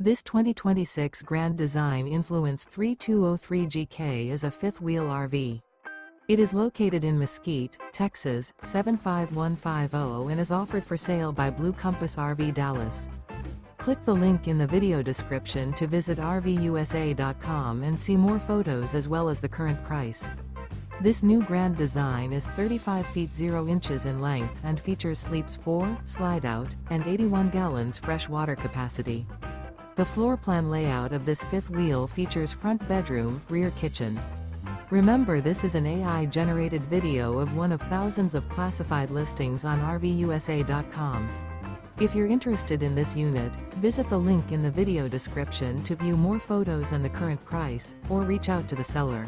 This 2026 Grand Design Influence 3203GK is a fifth-wheel RV. It is located in Mesquite, Texas, 75150 and is offered for sale by Blue Compass RV Dallas. Click the link in the video description to visit RVUSA.com and see more photos as well as the current price. This new Grand Design is 35 feet 0 inches in length and features sleeps 4, slide-out, and 81 gallons fresh water capacity. The floor plan layout of this fifth wheel features front bedroom, rear kitchen. Remember, this is an AI-generated video of one of thousands of classified listings on RVUSA.com. If you're interested in this unit, visit the link in the video description to view more photos and the current price, or reach out to the seller.